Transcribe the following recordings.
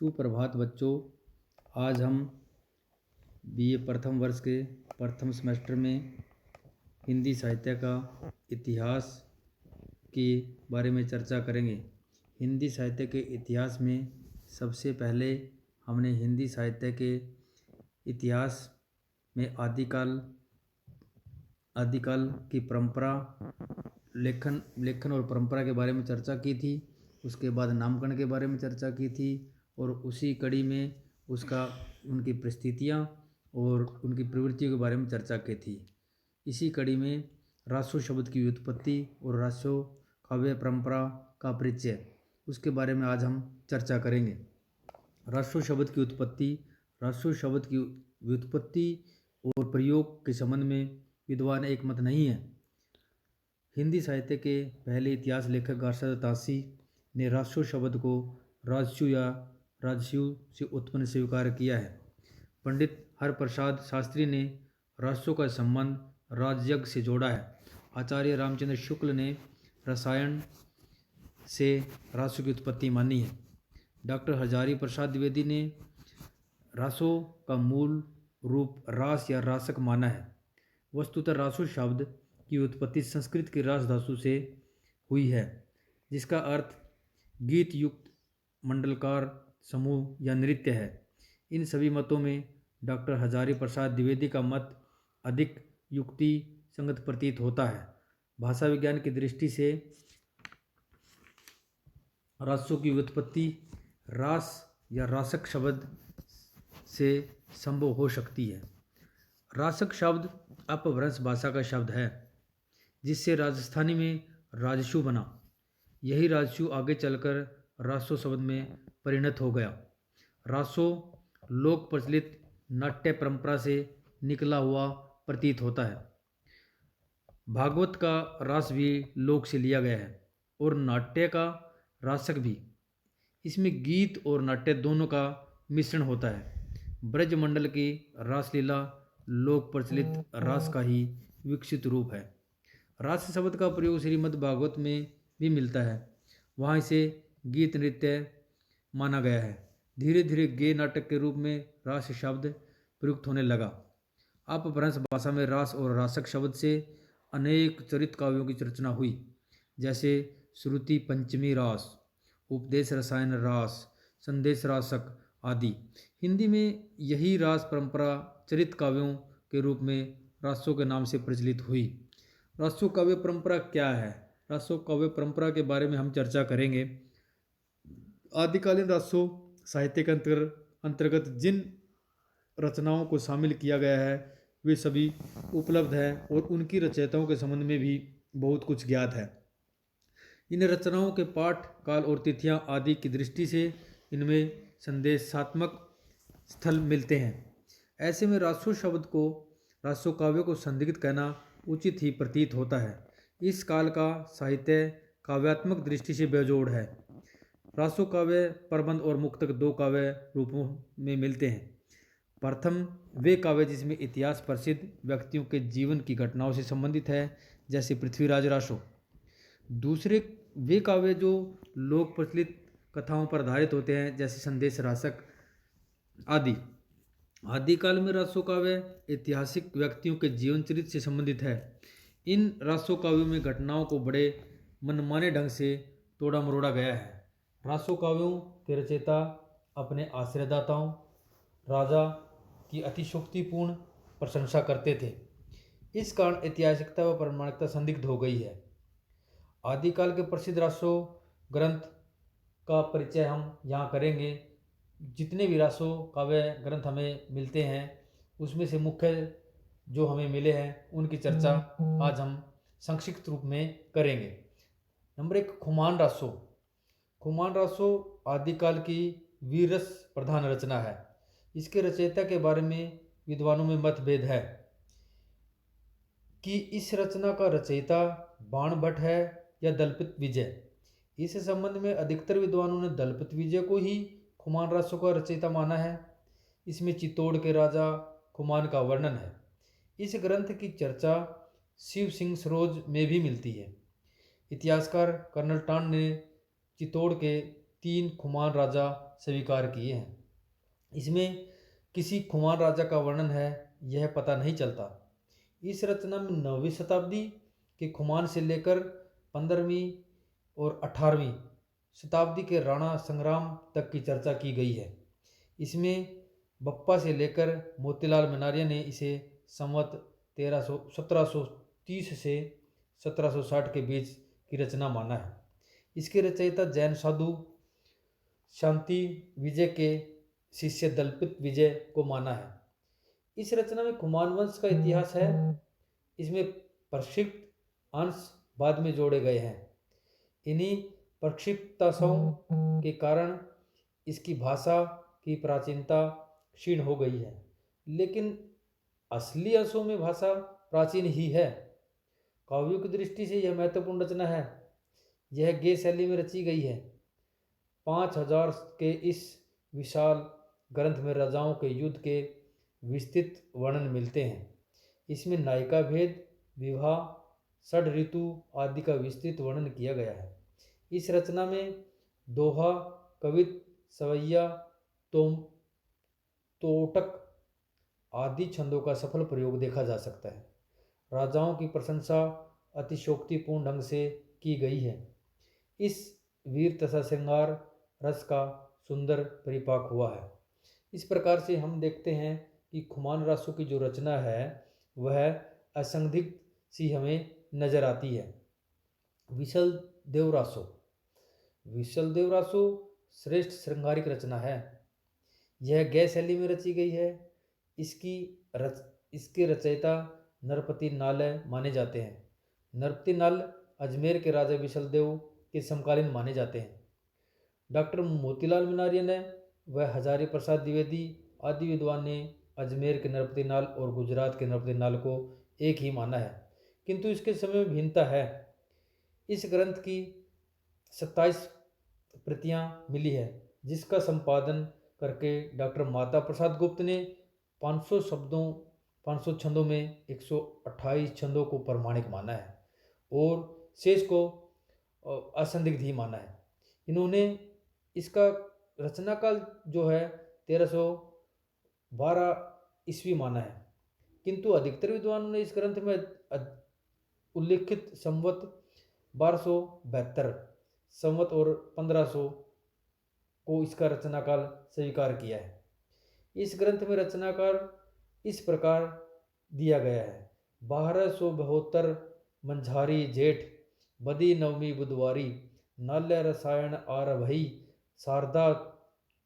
सुप्रभात बच्चों। आज हम बीए प्रथम वर्ष के प्रथम सेमेस्टर में हिंदी साहित्य का इतिहास के बारे में चर्चा करेंगे। हिंदी साहित्य के इतिहास में सबसे पहले हमने हिंदी साहित्य के इतिहास में आदिकाल की परंपरा, लेखन और परंपरा के बारे में चर्चा की थी। उसके बाद नामकरण के बारे में चर्चा की थी और उसी कड़ी में उनकी परिस्थितियाँ और उनकी प्रवृत्तियों के बारे में चर्चा की थी। इसी कड़ी में रासो शब्द की व्युत्पत्ति और रासो काव्य परंपरा का परिचय, उसके बारे में आज हम चर्चा करेंगे। रासो शब्द की उत्पत्ति। रासो शब्द की व्युत्पत्ति और प्रयोग के संबंध में विद्वान एक मत नहीं है। हिंदी साहित्य के पहले इतिहास लेखक गार्सद तासी ने रासो शब्द को राजस्यु या राजस्यु से उत्पन्न स्वीकार किया है। पंडित हरप्रसाद शास्त्री ने रासो का संबंध राजयज्ञ से जोड़ा है। आचार्य रामचंद्र शुक्ल ने रसायन से रासो की उत्पत्ति मानी है। डॉक्टर हजारी प्रसाद द्विवेदी ने रासो का मूल रूप रास या रासक माना है। वस्तुतः रासो शब्द की उत्पत्ति संस्कृत के रास धातु से हुई है, जिसका अर्थ गीत युक्त मंडलकार समूह या नृत्य है। इन सभी मतों में डॉक्टर हजारी प्रसाद द्विवेदी का मत अधिक युक्ति संगत प्रतीत होता है। भाषा विज्ञान की दृष्टि से रासों की व्युत्पत्ति रास या रासक शब्द से संभव हो सकती है। रासक शब्द अपभ्रंश भाषा का शब्द है, जिससे राजस्थानी में राजस्यु बना। यही राजस्यु आगे चलकर रासो शब्द में परिणत हो गया। रासो लोक प्रचलित नाट्य परंपरा से निकला हुआ प्रतीत होता है। भागवत का रास भी लोक से लिया गया है और नाट्य का रासक भी। इसमें गीत और नाट्य दोनों का मिश्रण होता है। ब्रजमंडल की रासलीला लोक प्रचलित रास का ही विकसित रूप है। रास शब्द का प्रयोग श्रीमद् भागवत में भी मिलता है। वहाँ इसे गीत नृत्य माना गया है। धीरे धीरे गे नाटक के रूप में रास शब्द प्रयुक्त होने लगा। अपभ्रंश भाषा में रास और रासक शब्द से अनेक चरित काव्यों की रचना हुई, जैसे श्रुति पंचमी रास, उपदेश रसायन रास, संदेश रासक आदि। हिंदी में यही रास परंपरा चरित काव्यों के रूप में रासों के नाम से प्रचलित हुई। रासो काव्य परंपरा क्या है? रासो काव्य परंपरा के बारे में हम चर्चा करेंगे। आदिकालीन रासो साहित्य के अंतर्गत जिन रचनाओं को शामिल किया गया है वे सभी उपलब्ध हैं और उनकी रचयिताओं के संबंध में भी बहुत कुछ ज्ञात है। इन रचनाओं के पाठ, काल और तिथियां आदि की दृष्टि से इनमें संदेशात्मक स्थल मिलते हैं। ऐसे में रासो शब्द को, रासो काव्य को संदिग्ध कहना उचित ही प्रतीत होता है। इस काल का साहित्य काव्यात्मक दृष्टि से बेजोड़ है। रासो काव्य प्रबंध और मुक्तक दो काव्य रूपों में मिलते हैं। प्रथम वे काव्य जिसमें इतिहास प्रसिद्ध व्यक्तियों के जीवन की घटनाओं से संबंधित है, जैसे पृथ्वीराज रासो। दूसरे वे काव्य जो लोक प्रचलित कथाओं पर आधारित होते हैं, जैसे संदेश रासक आदि। आदिकाल में रासो काव्य ऐतिहासिक व्यक्तियों के जीवन चरित्र से संबंधित है। इन रासो काव्यों में घटनाओं को बड़े मनमाने ढंग से तोड़ा मरोड़ा गया है। रासो काव्यों के रचयिता अपने आश्रयदाताओं, राजा की अतिशोक्तिपूर्ण प्रशंसा करते थे। इस कारण ऐतिहासिकता व प्रामाणिकता संदिग्ध हो गई है। आदिकाल के प्रसिद्ध रासो ग्रंथ का परिचय हम यहाँ करेंगे। जितने भी रासो काव्य ग्रंथ हमें मिलते हैं, उसमें से मुख्य जो हमें मिले हैं उनकी चर्चा आज हम संक्षिप्त रूप में करेंगे। नंबर 1, खुमान रासो। खुमान रासो आदिकाल की वीररस प्रधान रचना है। इसके रचयिता के बारे में विद्वानों में मतभेद है कि इस रचना का रचयिता बाण भट्ट है या दलपत विजय। इस संबंध में अधिकतर विद्वानों ने दलपत विजय को ही खुमान रासो का रचयिता माना है। इसमें चित्तौड़ के राजा खुमान का वर्णन है। इस ग्रंथ की चर्चा शिव सिंह सरोज में भी मिलती है। इतिहासकार कर्नल टांड ने चित्तौड़ के 3 खुमान राजा स्वीकार किए हैं। इसमें किसी खुमान राजा का वर्णन है यह पता नहीं चलता। इस रचना में 9वीं शताब्दी के खुमान से लेकर 15वीं और 18वीं शताब्दी के राणा संग्राम तक की चर्चा की गई है। इसमें बप्पा से लेकर मोतीलाल मनारिया ने इसे संवत 1730 से 1760 के बीच की रचना माना है। इसके रचयिता जैन साधु शांति विजय के शिष्य दलपत विजय को माना है। इस रचना में कुमान वंश का इतिहास है। इसमें प्रक्षिप्त अंश बाद में जोड़े गए हैं। इन्हीं प्रक्षिप्तांशों के कारण इसकी भाषा की प्राचीनता क्षीण हो गई है, लेकिन असली अंशों में भाषा प्राचीन ही है। काव्यों की दृष्टि से यह महत्वपूर्ण रचना है। यह गे शैली में रची गई है। 5000 के इस विशाल ग्रंथ में राजाओं के युद्ध के विस्तृत वर्णन मिलते हैं। इसमें नायिका भेद, विवाह, षड ऋतु आदि का विस्तृत वर्णन किया गया है। इस रचना में दोहा, कवित, सवैया, तोटक आदि छंदों का सफल प्रयोग देखा जा सकता है। राजाओं की प्रशंसा अतिशोक्तिपूर्ण ढंग से की गई है। इस वीर तथा श्रृंगार रस का सुंदर परिपाक हुआ है। इस प्रकार से हम देखते हैं कि खुमान रासों की जो रचना है वह असंदिग्ध सी हमें नजर आती है। विशल देव रासो श्रेष्ठ श्रृंगारिक रचना है। यह गै शैली में रची गई है। इसके रचयिता नरपति नाल माने जाते हैं। नरपति नाल अजमेर के राजा विशल देव के समकालीन माने जाते हैं। डॉक्टर मोतीलाल मनारिया ने व हजारी प्रसाद द्विवेदी आदि विद्वान ने अजमेर के नरपति नाल और गुजरात के नरपति नाल को एक ही माना है, किंतु इसके समय में भिन्नता है। इस ग्रंथ की 27 प्रतियां मिली है, जिसका संपादन करके डॉक्टर माता प्रसाद गुप्त ने 500 छंदों में 128 छंदों को प्रमाणिक माना है और शेष को असंदिग्ध ही माना है। इन्होंने इसका रचना काल जो है 1312 ईस्वी माना है, किंतु अधिकतर विद्वानों ने इस ग्रंथ में उल्लिखित संवत 1272 संवत और 1500 को इसका रचना काल स्वीकार किया है। इस ग्रंथ में रचनाकार इस प्रकार दिया गया है। 1272 मंझारी जेठ बदी नवमी बुधवारी नाल्य रसायन आरभई शारदा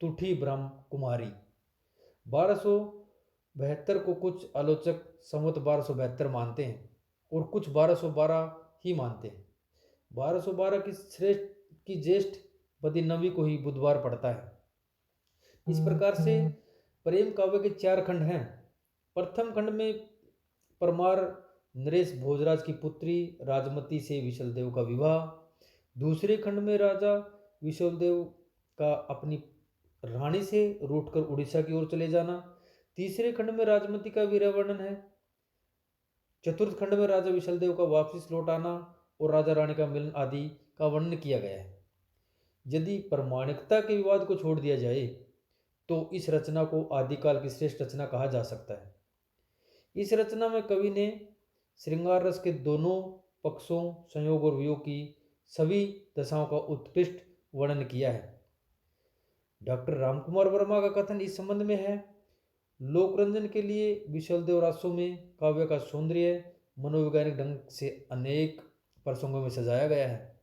तुठी ब्रह्म कुमारी। 1272 को कुछ आलोचक संवत 1272 मानते हैं और कुछ 1212 ही मानते हैं। 1212 की ज्येष्ठ बदी नवी को ही बुधवार पड़ता है। इस प्रकार से प्रेम काव्य के 4 खंड हैं। प्रथम खंड में परमार नरेश भोजराज की पुत्री राजमती से विशलदेव का विवाह। दूसरे खंड में राजा विशलदेव का अपनी रानी से रूठकर उड़ीसा की ओर चले जाना। तीसरे खंड में राजमती का वीर वर्णन है। चतुर्थ खंड में राजा विशलदेव का वापस लौट आना और राजा रानी का मिलन आदि का वर्णन किया गया है। यदि प्रमाणिकता के विवाद को छोड़ दिया जाए तो इस रचना को आदिकाल की श्रेष्ठ रचना कहा जा सकता है। इस रचना में कवि ने श्रृंगार रस के दोनों पक्षों संयोग और वियोग की सभी दशाओं का उत्कृष्ट वर्णन किया है। डॉक्टर रामकुमार वर्मा का कथन इस संबंध में है, लोकरंजन के लिए विशलदेव रासों में काव्य का सौंदर्य मनोवैज्ञानिक ढंग से अनेक प्रसंगों में सजाया गया है।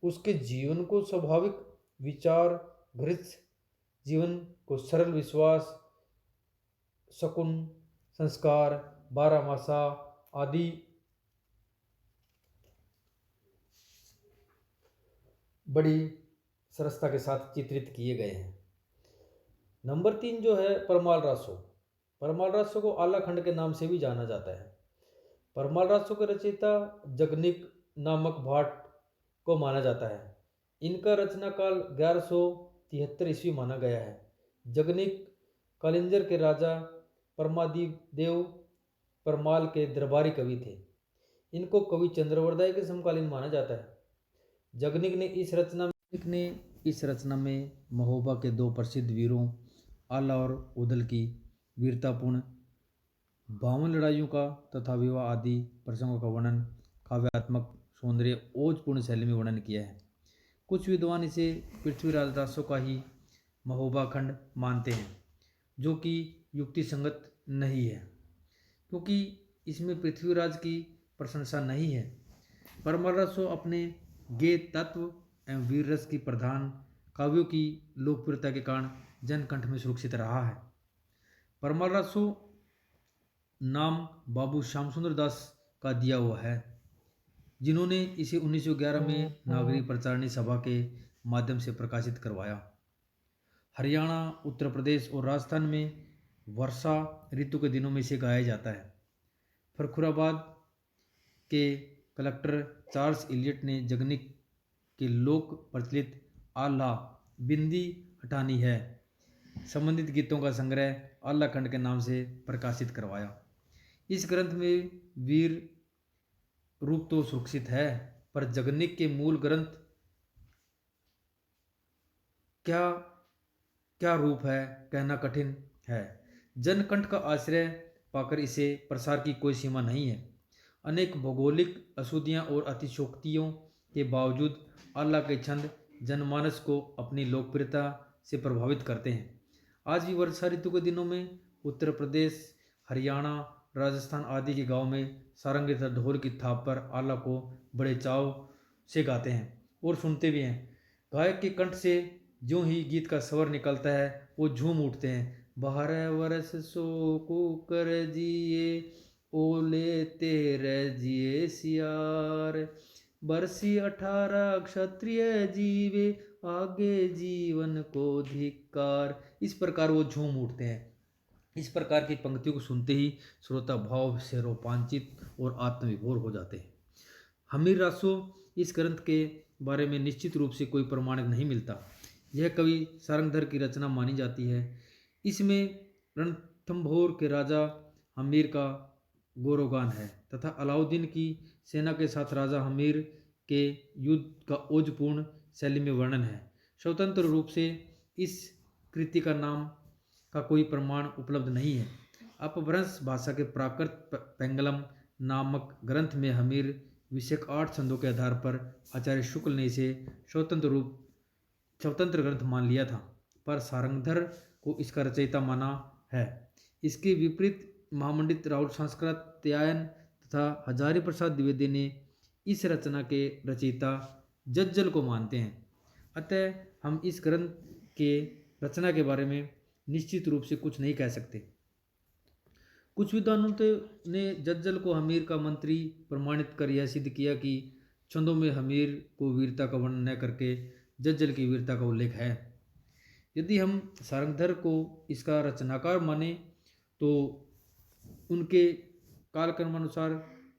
उसके जीवन को स्वाभाविक विचार घृत जीवन को सरल विश्वास शकुन संस्कार बारहमासा आदि बड़ी सरसता के साथ चित्रित किए गए हैं। नंबर 3 जो है परमाल रासो को आला खंड के नाम से भी जाना जाता है। परमाल रासो के रचयिता जगनिक नामक भाट को माना जाता है। इनका रचना काल 1173 ईस्वी माना गया है। जगनिक कालिंजर के राजा परमादिदेव परमाल के दरबारी कवि थे। इनको कवि चंद्रवरदाई के समकालीन माना जाता है। जगनिक ने इस रचना में इस रचना में महोबा के दो प्रसिद्ध वीरों आला और उदल की वीरतापूर्ण 52 लड़ाइयों का तथा विवाह आदि प्रसंगों का वर्णन काव्यात्मक सौंदर्य ओजपूर्ण शैली में वर्णन किया है। कुछ विद्वान इसे पृथ्वीराज रासो का ही महोबा खंड मानते हैं, जो कि युक्ति संगत नहीं है, क्योंकि इसमें पृथ्वीराज की प्रशंसा नहीं है। परमार रासो अपने गेय तत्व एवं वीर रस की प्रधान काव्यों की लोकप्रियता के कारण जनकंठ में सुरक्षित रहा है। परमार रासो नाम बाबू श्याम सुंदर दास का दिया हुआ है, जिन्होंने इसे 1911 में नागरिक प्रचारणी सभा के माध्यम से प्रकाशित करवाया। हरियाणा, उत्तर प्रदेश और राजस्थान में वर्षा ऋतु के दिनों में इसे गाया जाता है। फरखुराबाद के कलेक्टर चार्ल्स इलियट ने जगनिक के लोक प्रचलित आल्हा बिंदी हटानी है संबंधित गीतों का संग्रह आल्हा खंड के नाम से प्रकाशित करवाया। इस ग्रंथ में वीर रूप तो सुरक्षित है, पर जगनिक के मूल ग्रंथ क्या क्या रूप है कहना कठिन है। जनकंठ का आश्रय पाकर इसे प्रसार की कोई सीमा नहीं है। अनेक भौगोलिक अशुद्धियां और अतिशोक्तियों के बावजूद आल्हा के छंद जनमानस को अपनी लोकप्रियता से प्रभावित करते हैं। आज भी वर्षा ऋतु के दिनों में उत्तर प्रदेश, हरियाणा, राजस्थान आदि के गांव में सारंगी तथा ढोल की थाप पर आल्हा को बड़े चाव से गाते हैं और सुनते भी हैं। गायक के कंठ से ज्यों ही गीत का स्वर निकलता है वो झूम उठते हैं। 12 वर्ष सो कुकर जिए, ओले तेरे जिए सियार, बरसी 18 क्षत्रिय जीवे, आगे जीवन को धिक्कार। इस प्रकार वो झूम उठते हैं। इस प्रकार की पंक्तियों को सुनते ही श्रोता भाव से रोमांचित और आत्मविभोर हो जाते हैं। हमीर रासो इस ग्रंथ के बारे में निश्चित रूप से कोई प्रमाणिक नहीं मिलता। यह कवि सारंगधर की रचना मानी जाती है। इसमें रणथंभोर के राजा हमीर का गौरवगान है तथा अलाउद्दीन की सेना के साथ राजा हमीर के युद्ध का ओजपूर्ण शैली में वर्णन है। स्वतंत्र रूप से इस कृति का नाम का कोई प्रमाण उपलब्ध नहीं है। अपभ्रंश भाषा के प्राकृत पेंगलम नामक ग्रंथ में हमीर विषयक 8 छंदों के आधार पर आचार्य शुक्ल ने इसे स्वतंत्र ग्रंथ मान लिया था, पर सारंगधर को इसका रचयिता माना है। इसके विपरीत महामंडित राउल सांस्कृत्यायन तथा हजारी प्रसाद द्विवेदी ने इस रचना के रचयिता जज्जल को मानते हैं। अतः हम इस ग्रंथ के रचना के बारे में निश्चित रूप से कुछ नहीं कह सकते। कुछ विद्वानों ने जज्जल को हमीर का मंत्री प्रमाणित कर यह सिद्ध किया कि छंदों में हमीर को वीरता का वर्णन न करके जज्जल की वीरता का उल्लेख है। यदि हम सारंगधर को इसका रचनाकार माने तो उनके कालक्रमानुसार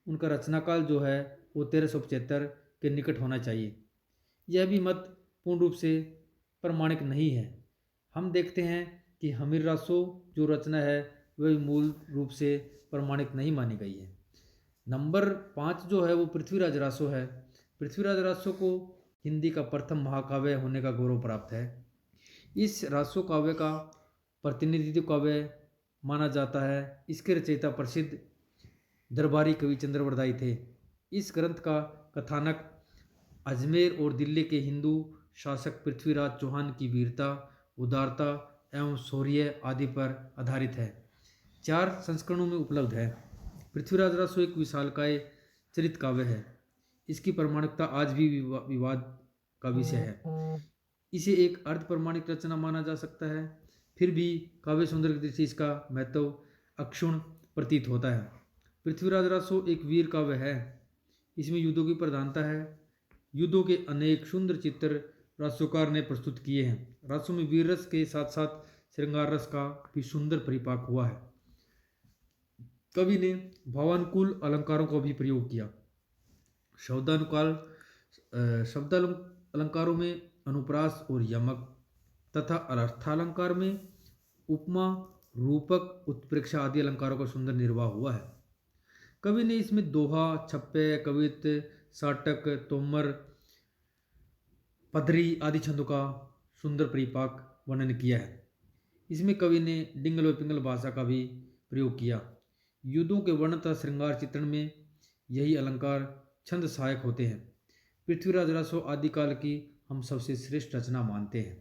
उनका रचनाकाल जो है वो 1375 के निकट होना चाहिए। यह भी मत पूर्ण रूप से प्रमाणिक नहीं है। हम देखते हैं कि हमीर रासो जो रचना है वह मूल रूप से प्रमाणिक नहीं मानी गई है। नंबर 5 जो है वो पृथ्वीराज रासो है। पृथ्वीराज रासो को हिंदी का प्रथम महाकाव्य होने का गौरव प्राप्त है। इस रासो काव्य का प्रतिनिधित्व काव्य माना जाता है। इसके रचयिता प्रसिद्ध दरबारी कवि चंद्रवरदाई थे। इस ग्रंथ का कथानक अजमेर और दिल्ली के हिंदू शासक पृथ्वीराज चौहान की वीरता, उदारता एवं शौर्य आदि पर आधारित है। 4 संस्करणों में उपलब्ध है। पृथ्वीराज रासो एक विशालकाय चरित काव्य है। इसकी प्रमाणिकता आज भी विवाद का विषय है। इसे एक अर्ध प्रमाणिक रचना माना जा सकता है, फिर भी काव्य सौंदर्य की दृष्टि इसका महत्व अक्षुण्ण प्रतीत होता है। पृथ्वीराज रासो एक वीर काव्य है। इसमें युद्धों की प्रधानता है। युद्धों के अनेक सुंदर चित्र रासोकार ने प्रस्तुत किए हैं। रासो में वीर रस के साथ साथ श्रृंगार रस का भी सुंदर परिपाक हुआ है। कवि ने भावानुकूल अलंकारों का भी प्रयोग किया। शब्द अलंकारों में अनुप्रास और यमक तथा अर्थालंकार में उपमा, रूपक, उत्प्रेक्षा आदि अलंकारों का सुंदर निर्वाह हुआ है। कवि ने इसमें दोहा, छप्पे, कवित्त, साटक, तोमर, पदरी आदि छंदों का सुंदर परिपाक वर्णन किया है। इसमें कवि ने डिंगल व पिंगल भाषा का भी प्रयोग किया। युद्धों के वर्णन तथा श्रृंगार चित्रण में यही अलंकार छंद सहायक होते हैं। पृथ्वीराज रासो आदिकाल की हम सबसे श्रेष्ठ रचना मानते हैं।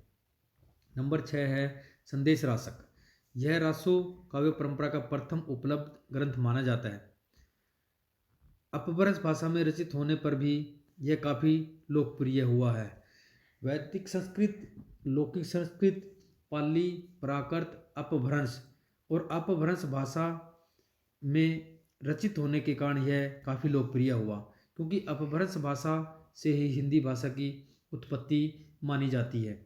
नंबर 6 है संदेश रासक। यह रासो काव्य परंपरा का प्रथम उपलब्ध ग्रंथ माना जाता है। अपभ्रंश भाषा में रचित होने पर भी यह काफ़ी लोकप्रिय हुआ है। वैदिक संस्कृत, लौकिक संस्कृत, पाली, प्राकृत, अपभ्रंश और अपभ्रंश भाषा में रचित होने के कारण यह काफ़ी लोकप्रिय हुआ, क्योंकि अपभ्रंश भाषा से ही हिंदी भाषा की उत्पत्ति मानी जाती है।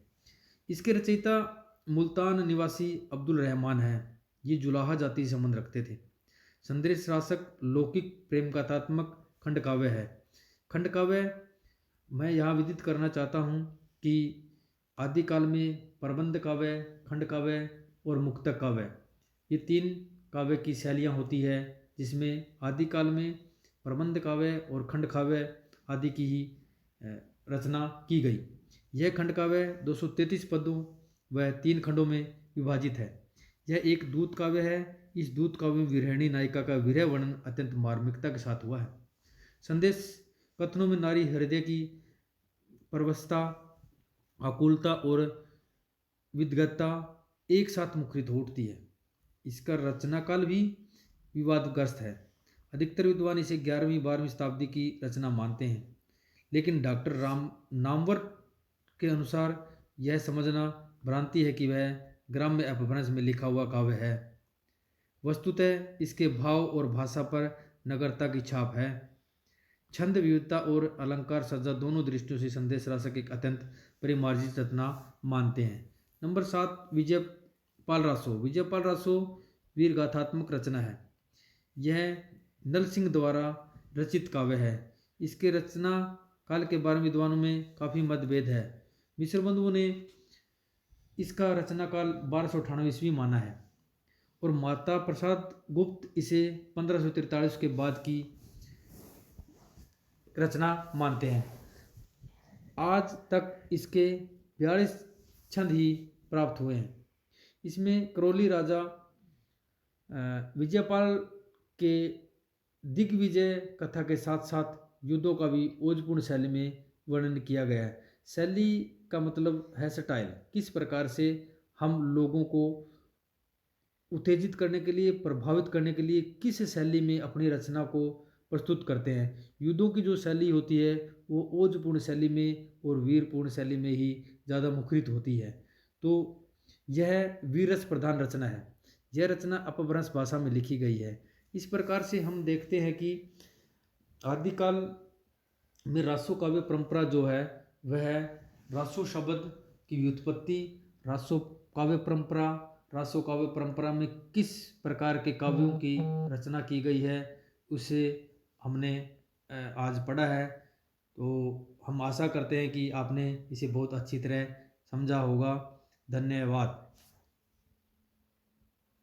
इसके रचयिता मुल्तान निवासी अब्दुल रहमान हैं। ये जुलाहा जाति से संबंध रखते थे। संदेश रासक लौकिक प्रेम कथात्मक खंड काव्य है। खंड काव्य मैं यहाँ विदित करना चाहता हूँ कि आदिकाल में प्रबंध काव्य, खंड काव्य और मुक्तक काव्य, ये 3 काव्य की शैलियाँ होती है, जिसमें आदिकाल में प्रबंध काव्य और खंड काव्य आदि की ही रचना की गई। यह खंड काव्य 233 पदों व 3 खंडों में विभाजित है। यह एक दूत काव्य है। इस दूत काव्य में विरहिणी नायिका का विरह वर्णन अत्यंत मार्मिकता के साथ हुआ है। संदेश कथनों में नारी हृदय की परवशता, आकुलता और विदगतता एक साथ मुखरित हो उठती है। इसका रचना काल भी विवादग्रस्त है। अधिकतर विद्वान इसे 11वीं-12वीं शताब्दी की रचना मानते हैं, लेकिन डॉक्टर राम नामवर के अनुसार यह समझना भ्रांति है कि वह ग्राम्य अपभ्रंश में लिखा हुआ काव्य है। वस्तुतः इसके भाव और भाषा पर नगरता की छाप है। छंद विविधता और अलंकार सज्जा दोनों दृष्टियों से संदेश रासक एक अत्यंत परिमार्जित रचना मानते हैं। नंबर 7 विजयपाल रासो। विजयपाल रासो वीर गाथात्मक रचना है। यह नल सिंह द्वारा रचित काव्य है। इसके रचना काल के बारे में विद्वानों में काफ़ी मतभेद है। मिश्र बंधुओं ने इसका रचना काल 1298 ईस्वी माना है और माता प्रसाद गुप्त इसे 1543 के बाद की रचना मानते हैं। आज तक इसके 42 छंद ही प्राप्त हुए हैं। इसमें करौली राजा विजयपाल के दिग्विजय कथा के साथ साथ युद्धों का भी ओजपूर्ण शैली में वर्णन किया गया है। शैली का मतलब है स्टाइल। किस प्रकार से हम लोगों को उत्तेजित करने के लिए, प्रभावित करने के लिए किस शैली में अपनी रचना को प्रस्तुत करते हैं। युद्धों की जो शैली होती है वो ओजपूर्ण शैली में और वीरपूर्ण शैली में ही ज़्यादा मुखरित होती है। तो यह वीररस प्रधान रचना है। यह रचना अपभ्रंश भाषा में लिखी गई है। इस प्रकार से हम देखते हैं कि आदिकाल में रासो काव्य परंपरा जो है वह रासो शब्द की व्युत्पत्ति, रासो काव्य परंपरा में किस प्रकार के काव्यों की रचना की गई है उसे हमने आज पढ़ा है। तो हम आशा करते हैं कि आपने इसे बहुत अच्छी तरह समझा होगा। धन्यवाद।